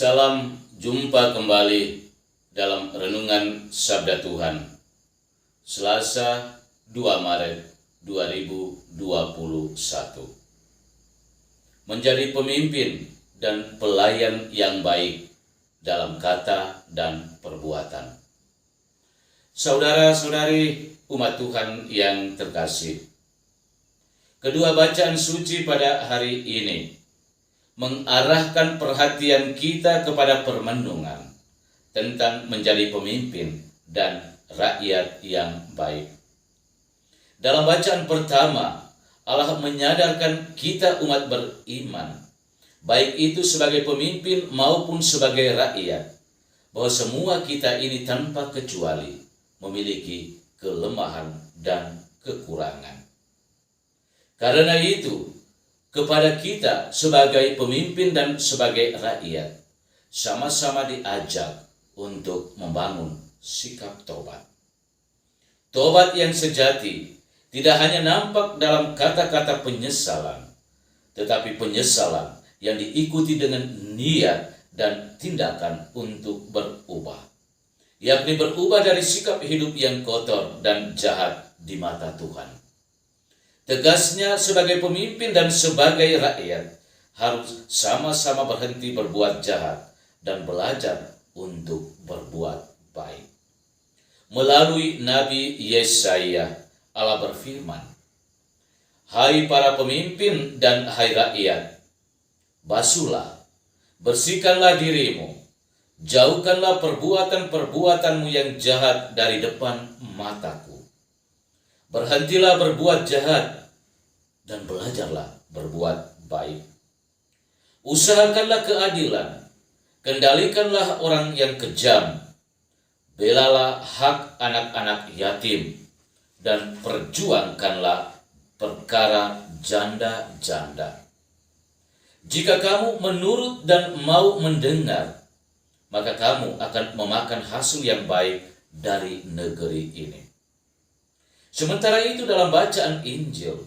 Salam jumpa kembali dalam Renungan Sabda Tuhan, Selasa 2 Maret 2021. Menjadi pemimpin dan pelayan yang baik dalam kata dan perbuatan. Saudara-saudari umat Tuhan yang terkasih, kedua bacaan suci pada hari ini mengarahkan perhatian kita kepada permenungan tentang menjadi pemimpin dan rakyat yang baik. Dalam bacaan pertama, Allah menyadarkan kita umat beriman, baik itu sebagai pemimpin maupun sebagai rakyat, bahwa semua kita ini tanpa kecuali memiliki kelemahan dan kekurangan. Karena itu, kepada kita sebagai pemimpin dan sebagai rakyat, sama-sama diajak untuk membangun sikap tobat. Tobat yang sejati tidak hanya nampak dalam kata-kata penyesalan, tetapi penyesalan yang diikuti dengan niat dan tindakan untuk berubah, yakni berubah dari sikap hidup yang kotor dan jahat di mata Tuhan. Tegasnya, sebagai pemimpin dan sebagai rakyat harus sama-sama berhenti berbuat jahat dan belajar untuk berbuat baik. Melalui Nabi Yesaya, Allah berfirman, "Hai para pemimpin dan hai rakyat, basuhlah, bersihkanlah dirimu, jauhkanlah perbuatan-perbuatanmu yang jahat dari depan mataku. Berhentilah berbuat jahat dan belajarlah berbuat baik. Usahakanlah keadilan, kendalikanlah orang yang kejam, belalah hak anak-anak yatim, dan perjuangkanlah perkara janda-janda. Jika kamu menurut dan mau mendengar, maka kamu akan memakan hasil yang baik dari negeri ini." Sementara itu, dalam bacaan Injil,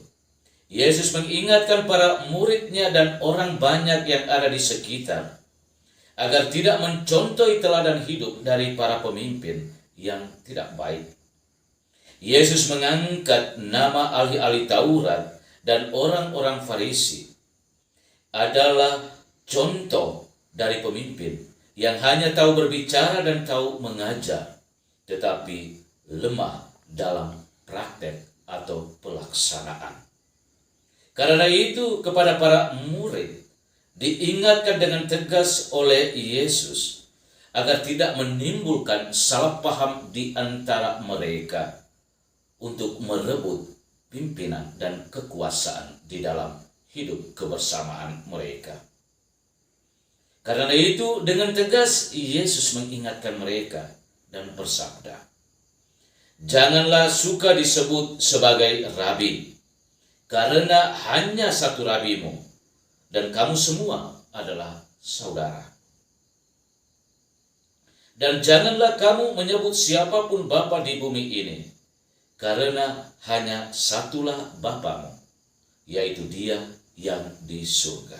Yesus mengingatkan para muridnya dan orang banyak yang ada di sekitar agar tidak mencontohi teladan hidup dari para pemimpin yang tidak baik. Yesus mengangkat nama ahli-ahli Taurat dan orang-orang Farisi adalah contoh dari pemimpin yang hanya tahu berbicara dan tahu mengajar, tetapi lemah dalam praktek atau pelaksanaan. Karena itu, kepada para murid diingatkan dengan tegas oleh Yesus agar tidak menimbulkan salah paham di antara mereka untuk merebut pimpinan dan kekuasaan di dalam hidup kebersamaan mereka. Karena itu, dengan tegas Yesus mengingatkan mereka dan bersabda, "Janganlah suka disebut sebagai rabi, karena hanya satu rabimu, dan kamu semua adalah saudara. Dan janganlah kamu menyebut siapapun bapa di bumi ini, karena hanya satulah Bapamu, yaitu Dia yang di surga.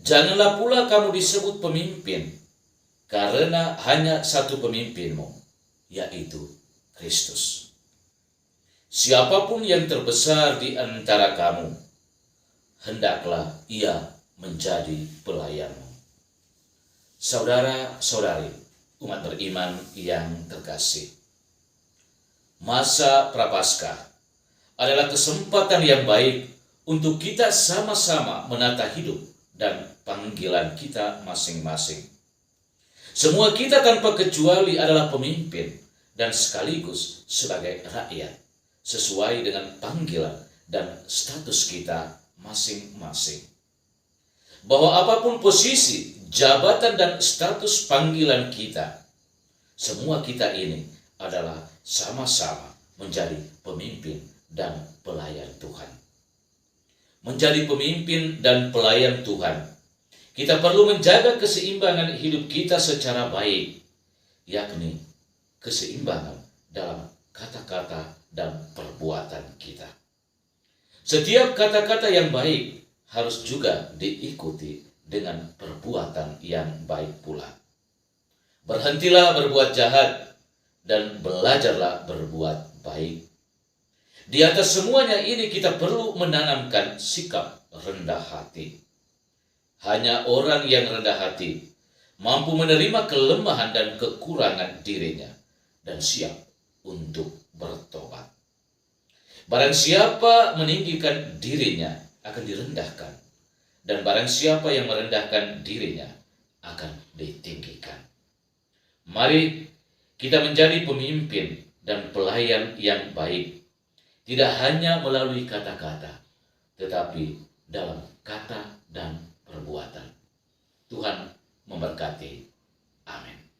Janganlah pula kamu disebut pemimpin, karena hanya satu pemimpinmu, yaitu Kristus. Siapapun yang terbesar di antara kamu, hendaklah ia menjadi pelayanmu." Saudara-saudari umat beriman yang terkasih, masa Prapaskah adalah kesempatan yang baik untuk kita sama-sama menata hidup dan panggilan kita masing-masing. Semua kita tanpa kecuali adalah pemimpin dan sekaligus sebagai rakyat, sesuai dengan panggilan dan status kita masing-masing. Bahwa apapun posisi, jabatan dan status panggilan kita, semua kita ini adalah sama-sama menjadi pemimpin dan pelayan Tuhan. Menjadi pemimpin dan pelayan Tuhan, kita perlu menjaga keseimbangan hidup kita secara baik, yakni keseimbangan dalam kata-kata dan perbuatan kita. Setiap kata-kata yang baik harus juga diikuti dengan perbuatan yang baik pula. Berhentilah berbuat jahat dan belajarlah berbuat baik. Di atas semuanya ini kita perlu menanamkan sikap rendah hati. Hanya orang yang rendah hati mampu menerima kelemahan dan kekurangan dirinya dan siap untuk bertobat. Barang siapa meninggikan dirinya akan direndahkan, dan barang siapa yang merendahkan dirinya akan ditinggikan. Mari kita menjadi pemimpin dan pelayan yang baik, tidak hanya melalui kata-kata, tetapi dalam kata dan perbuatan. Tuhan memberkati. Amin.